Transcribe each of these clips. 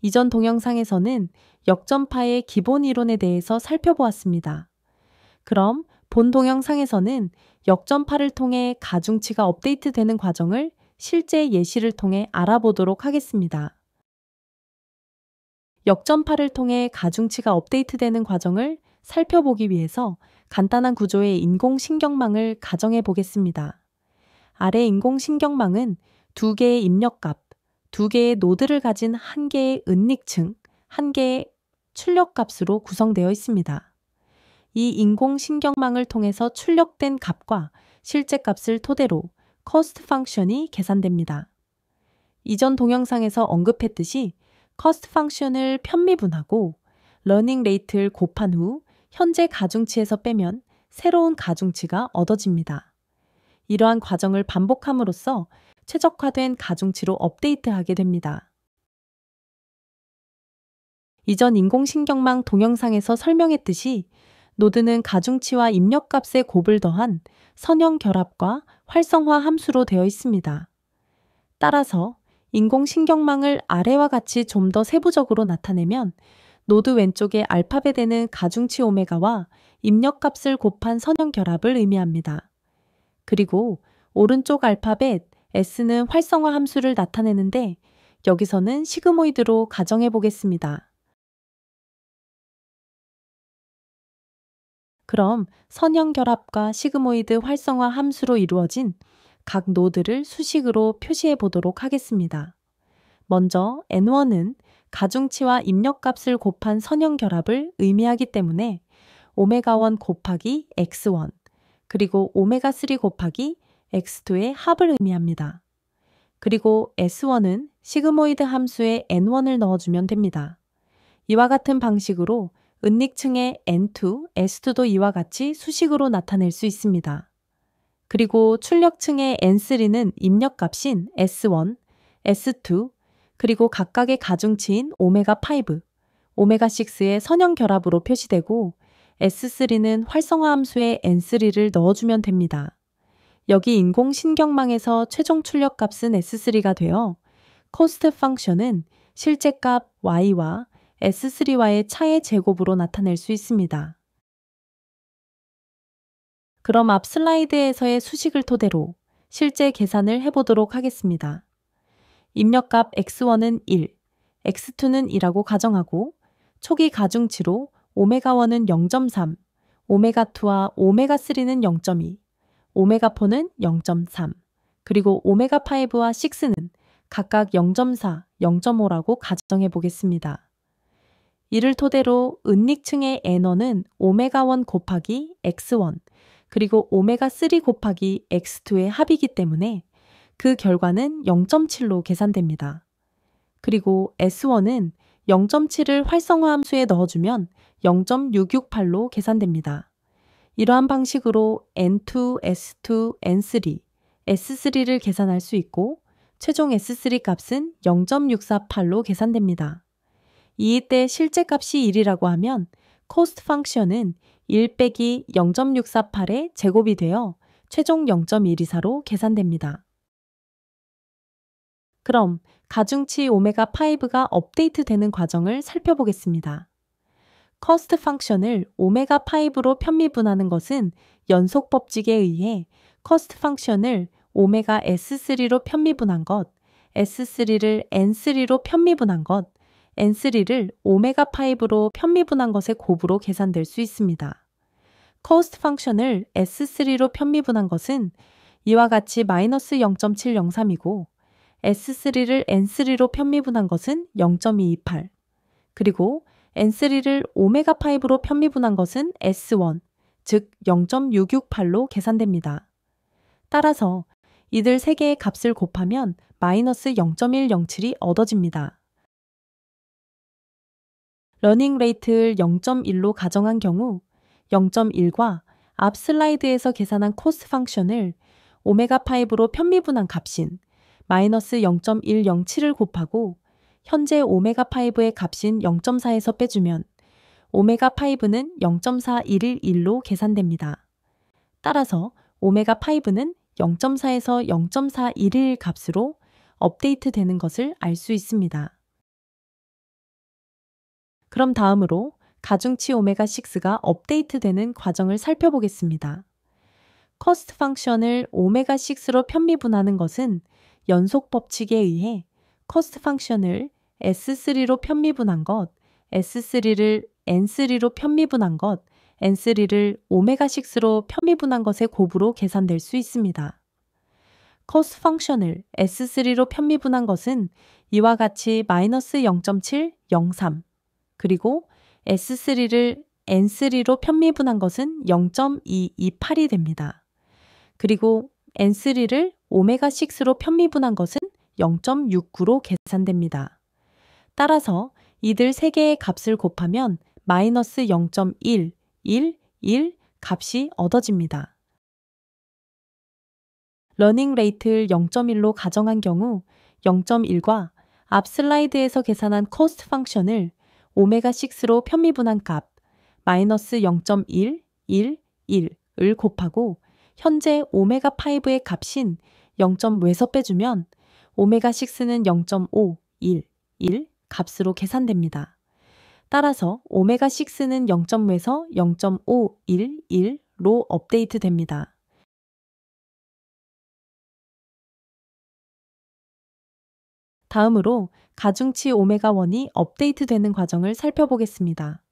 이전 동영상에서는 역전파의 기본 이론에 대해서 살펴보았습니다. 그럼 본 동영상에서는 역전파를 통해 가중치가 업데이트되는 과정을 실제 예시를 통해 알아보도록 하겠습니다. 역전파를 통해 가중치가 업데이트되는 과정을 살펴보기 위해서 간단한 구조의 인공신경망을 가정해 보겠습니다. 아래 인공신경망은 두 개의 입력값, 두 개의 노드를 가진 한 개의 은닉층, 한 개의 출력값으로 구성되어 있습니다. 이 인공신경망을 통해서 출력된 값과 실제 값을 토대로 cost 펑션이 계산됩니다. 이전 동영상에서 언급했듯이 cost 펑션을 편미분하고 러닝 레이트를 곱한 후 현재 가중치에서 빼면 새로운 가중치가 얻어집니다. 이러한 과정을 반복함으로써 최적화된 가중치로 업데이트하게 됩니다. 이전 인공신경망 동영상에서 설명했듯이 노드는 가중치와 입력값의 곱을 더한 선형 결합과 활성화 함수로 되어 있습니다. 따라서 인공신경망을 아래와 같이 좀 더 세부적으로 나타내면 노드 왼쪽에 알파벳에는 가중치 오메가와 입력값을 곱한 선형 결합을 의미합니다. 그리고 오른쪽 알파벳 S는 활성화 함수를 나타내는데 여기서는 시그모이드로 가정해 보겠습니다. 그럼 선형 결합과 시그모이드 활성화 함수로 이루어진 각 노드를 수식으로 표시해 보도록 하겠습니다. 먼저 N1은 가중치와 입력값을 곱한 선형 결합을 의미하기 때문에 오메가1 곱하기 X1 그리고 오메가3 곱하기 X2의 합을 의미합니다. 그리고 S1은 시그모이드 함수에 N1을 넣어주면 됩니다. 이와 같은 방식으로 은닉층의 N2, S2도 이와 같이 수식으로 나타낼 수 있습니다. 그리고 출력층의 N3는 입력값인 S1, S2, 그리고 각각의 가중치인 오메가5, 오메가6의 선형 결합으로 표시되고 S3는 활성화 함수에 N3를 넣어주면 됩니다. 여기 인공신경망에서 최종 출력값은 S3가 되어 cost 펑션은 실제값 y와 S3와의 차의 제곱으로 나타낼 수 있습니다. 그럼 앞 슬라이드에서의 수식을 토대로 실제 계산을 해보도록 하겠습니다. 입력값 X1은 1, X2는 2라고 가정하고 초기 가중치로 오메가1은 0.3, 오메가2와 오메가3는 0.2, 오메가4는 0.3, 그리고 오메가5와 6는 각각 0.4, 0.5라고 가정해 보겠습니다. 이를 토대로 은닉층의 N1은 오메가1 곱하기 X1, 그리고 오메가3 곱하기 X2의 합이기 때문에 그 결과는 0.7로 계산됩니다. 그리고 S1은 0.7을 활성화 함수에 넣어주면 0.668로 계산됩니다. 이러한 방식으로 N2, S2, N3, S3를 계산할 수 있고 최종 S3 값은 0.648로 계산됩니다. 이때 실제 값이 1이라고 하면 cost 펑션은 1 빼기 0.648의 제곱이 되어 최종 0.124로 계산됩니다. 그럼 가중치 오메가5가 업데이트 되는 과정을 살펴보겠습니다. cost 펑션을 오메가5로 편미분하는 것은 연속 법칙에 의해 cost 펑션을 오메가 S3로 편미분한 것, S3를 N3로 편미분한 것, N3를 오메가5로 편미분한 것의 곱으로 계산될 수 있습니다. cost 펑션을 S3로 편미분한 것은 이와 같이 마이너스 0.703이고 S3를 N3로 편미분한 것은 0.228, 그리고 N3를 오메가5로 편미분한 것은 S1, 즉 0.668로 계산됩니다. 따라서 이들 세 개의 값을 곱하면 마이너스 0.107이 얻어집니다. 러닝 레이트를 0.1로 가정한 경우 0.1과 앞 슬라이드에서 계산한 코스트 펑션을 오메가5로 편미분한 값인 마이너스 0.107을 곱하고 현재 오메가5의 값인 0.4에서 빼주면 오메가5는 0.4111로 계산됩니다. 따라서 오메가5는 0.4에서 0.411 값으로 업데이트 되는 것을 알 수 있습니다. 그럼 다음으로 가중치 오메가6가 업데이트되는 과정을 살펴보겠습니다. 커스트 펑션을 오메가6로 편미분하는 것은 연속 법칙에 의해 커스트 펑션을 S3로 편미분한 것, S3를 N3로 편미분한 것, N3를 오메가6로 편미분한 것의 곱으로 계산될 수 있습니다. 커스트 펑션을 S3로 편미분한 것은 이와 같이 마이너스 0.7, 0.3, 그리고 S3를 N3로 편미분한 것은 0.228이 됩니다. 그리고 N3를 오메가6로 편미분한 것은 0.69로 계산됩니다. 따라서 이들 3개의 값을 곱하면 마이너스 0.1, 1, 1 값이 얻어집니다. 러닝 레이트를 0.1로 가정한 경우 0.1과 앞 슬라이드에서 계산한 코스트 펑션을 오메가6로 편미분한 값 마이너스 0.1, 1, 1을 곱하고 현재 오메가5의 값인 0.5에서 빼주면 오메가6는 0.5, 1, 1 값으로 계산됩니다. 따라서 오메가6는 0.5에서 0.511로 업데이트 됩니다. 다음으로 가중치 오메가1이 업데이트 되는 과정을 살펴보겠습니다.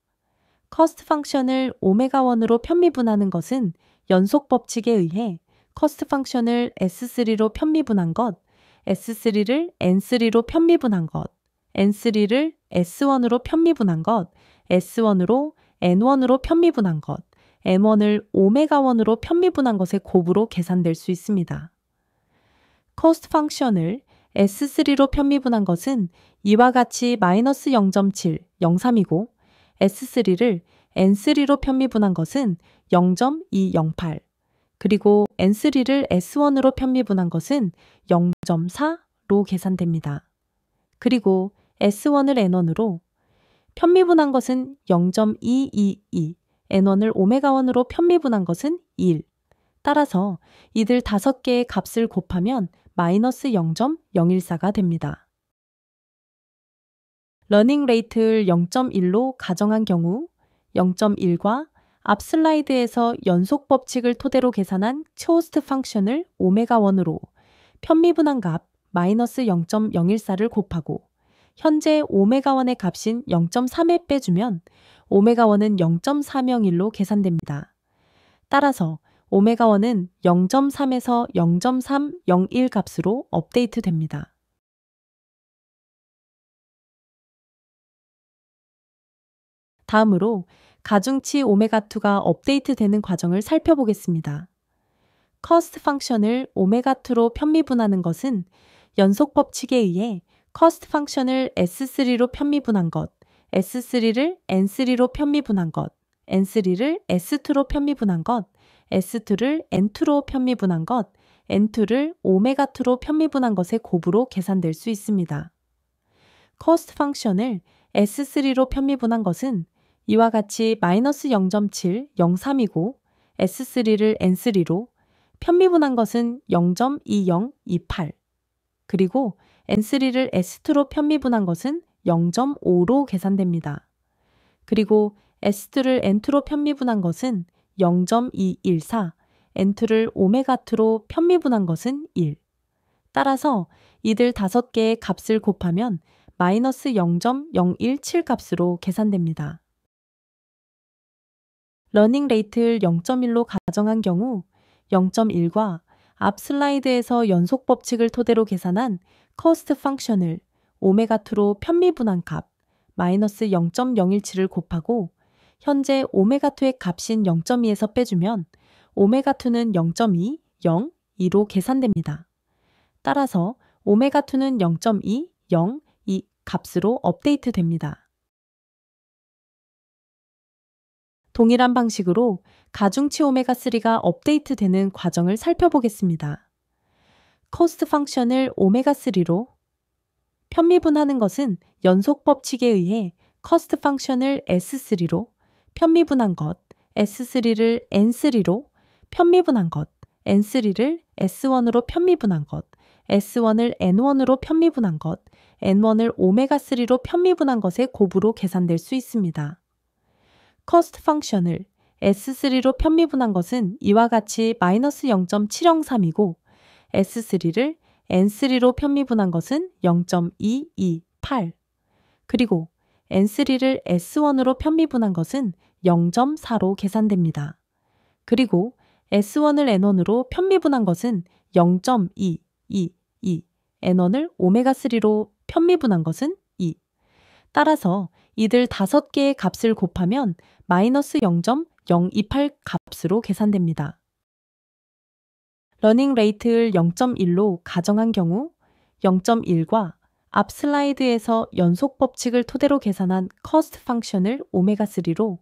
커스트 펑션을 오메가1으로 편미분하는 것은 연속 법칙에 의해 커스트 펑션을 S3로 편미분한 것, S3를 N3로 편미분한 것, N3를 S1으로 편미분한 것, S1으로 N1으로 편미분한 것, N1을 오메가1으로 편미분한 것의 곱으로 계산될 수 있습니다. 커스트 펑션을 S3로 편미분한 것은 이와 같이 마이너스 0.7, 0.3이고 S3를 N3로 편미분한 것은 0.208, 그리고 N3를 S1으로 편미분한 것은 0.4로 계산됩니다. 그리고 S1을 N1으로 편미분한 것은 0.222, N1을 오메가1으로 편미분한 것은 1. 따라서 이들 5개의 값을 곱하면 마이너스 0.014가 됩니다. 러닝 레이트를 0.1로 가정한 경우 0.1과 앞 슬라이드에서 연속 법칙을 토대로 계산한 코스트 펑션을 오메가1으로 편미분한 값 마이너스 0.014를 곱하고 현재 오메가1의 값인 0.3에 빼주면 오메가1은 0.301로 계산됩니다. 따라서 오메가1은 0.3에서 0.301 값으로 업데이트 됩니다. 다음으로 가중치 오메가2가 업데이트 되는 과정을 살펴보겠습니다. 커스트 펑션을 오메가2로 편미분하는 것은 연속 법칙에 의해 커스트 펑션을 S3로 편미분한 것, S3를 N3로 편미분한 것, N3를 S2로 편미분한 것, S2를 N2로 편미분한 것, N2를 오메가2로 편미분한 것의 곱으로 계산될 수 있습니다. 커스트 펑션을 S3로 편미분한 것은 이와 같이 마이너스 0.7, 0.3이고 S3를 N3로 편미분한 것은 0.2028, 그리고 N3를 S2로 편미분한 것은 0.5로 계산됩니다. 그리고 S2를 N2로 편미분한 것은 0.214, N2를 오메가2로 편미분한 것은 1. 따라서 이들 5개의 값을 곱하면 마이너스 0.017 값으로 계산됩니다. 러닝 레이트를 0.1로 가정한 경우 0.1과 앞 슬라이드에서 연속 법칙을 토대로 계산한 커스트 펑션을 오메가2로 편미분한 값 마이너스 0.017을 곱하고 현재 오메가2의 값인 0.2에서 빼주면 오메가2는 0.2, 0, 2로 계산됩니다. 따라서 오메가2는 0.2, 0, 2 값으로 업데이트 됩니다. 동일한 방식으로 가중치 오메가3가 업데이트 되는 과정을 살펴보겠습니다. 코스트 펑션을 오메가3로 편미분하는 것은 연속 법칙에 의해 커스트 펑션을 S3로 편미분한 것, S3를 N3로 편미분한 것, N3를 S1으로 편미분한 것, S1을 N1으로 편미분한 것, N1을 오메가3로 편미분한 것의 곱으로 계산될 수 있습니다. cost 펑션을 S3로 편미분한 것은 이와 같이 마이너스 0.703이고 S3를 N3로 편미분한 것은 0.228 그리고 N3를 S1으로 편미분한 것은 0.4로 계산됩니다. 그리고 S1을 N1으로 편미분한 것은 0.222, N1을 오메가3로 편미분한 것은 2. 따라서 이들 5개의 값을 곱하면 마이너스 0.028 값으로 계산됩니다. 러닝 레이트를 0.1로 가정한 경우 0.1과 앞 슬라이드에서 연속 법칙을 토대로 계산한 cost 펑션을 오메가3로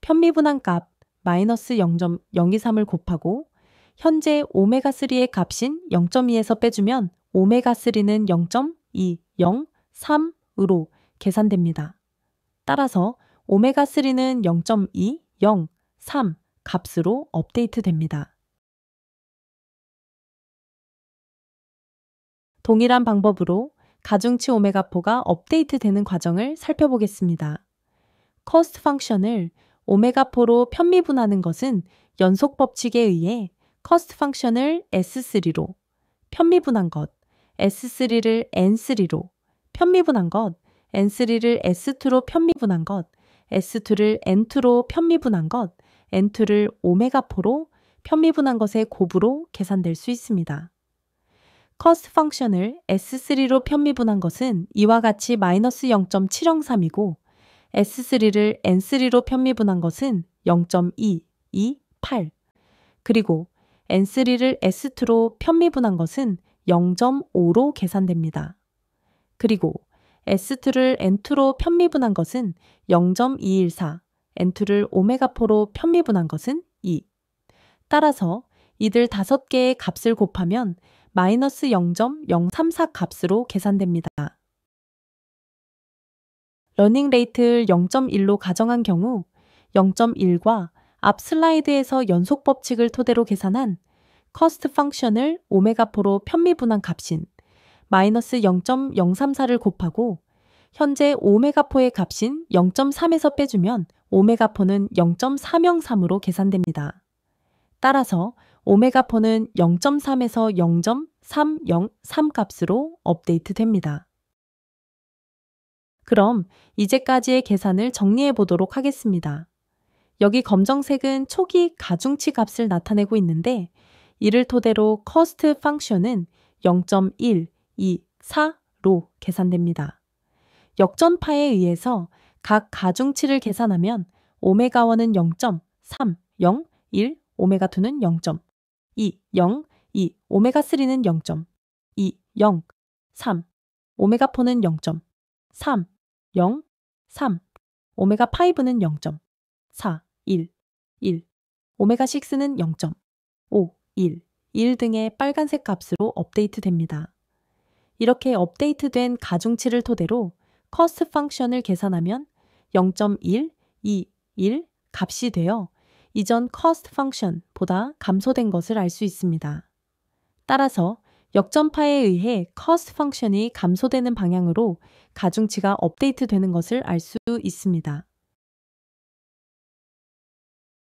편미분한 값 마이너스 0.023을 곱하고 현재 오메가3의 값인 0.2에서 빼주면 오메가3는 0.203으로 계산됩니다. 따라서 오메가3는 0.203 값으로 업데이트됩니다. 동일한 방법으로 가중치 오메가4가 업데이트되는 과정을 살펴보겠습니다. cost 펑션을 오메가4로 편미분하는 것은 연속 법칙에 의해 cost 펑션을 S3로 편미분한 것, S3를 N3로 편미분한 것, N3를 S2로 편미분한 것, S2를 N2로 편미분한 것, N2를 오메가4로 편미분한 것의 곱으로 계산될 수 있습니다. cost 펑션을 S3로 편미분한 것은 이와 같이 마이너스 0.703이고 S3를 N3로 편미분한 것은 0.228 그리고 N3를 S2로 편미분한 것은 0.5로 계산됩니다. 그리고 S2를 N2로 편미분한 것은 0.214, N2를 오메가4로 편미분한 것은 2. 따라서 이들 5개의 값을 곱하면 마이너스 0.034 값으로 계산됩니다. 러닝 레이트를 0.1로 가정한 경우 0.1과 앞 슬라이드에서 연속 법칙을 토대로 계산한 cost 펑션을 오메가4로 편미분한 값인 마이너스 0.034를 곱하고 현재 오메가4의 값인 0.3에서 빼주면 오메가4는 0.303으로 계산됩니다. 따라서 오메가4는 0.3에서 0.303 값으로 업데이트 됩니다. 그럼 이제까지의 계산을 정리해 보도록 하겠습니다. 여기 검정색은 초기 가중치 값을 나타내고 있는데 이를 토대로 cost 펑션은 0.124로 계산됩니다. 역전파에 의해서 각 가중치를 계산하면 오메가1은 0.301, 오메가2는 0.202, 오메가3는 0.203, 오메가4는 0.303, 오메가5는 0.411, 오메가6는 0.511 등의 빨간색 값으로 업데이트 됩니다. 이렇게 업데이트된 가중치를 토대로 cost 펑션을 계산하면 0.121 값이 되어 이전 cost 펑션보다 감소된 것을 알 수 있습니다. 따라서 역전파에 의해 cost 펑션이 감소되는 방향으로 가중치가 업데이트 되는 것을 알 수 있습니다.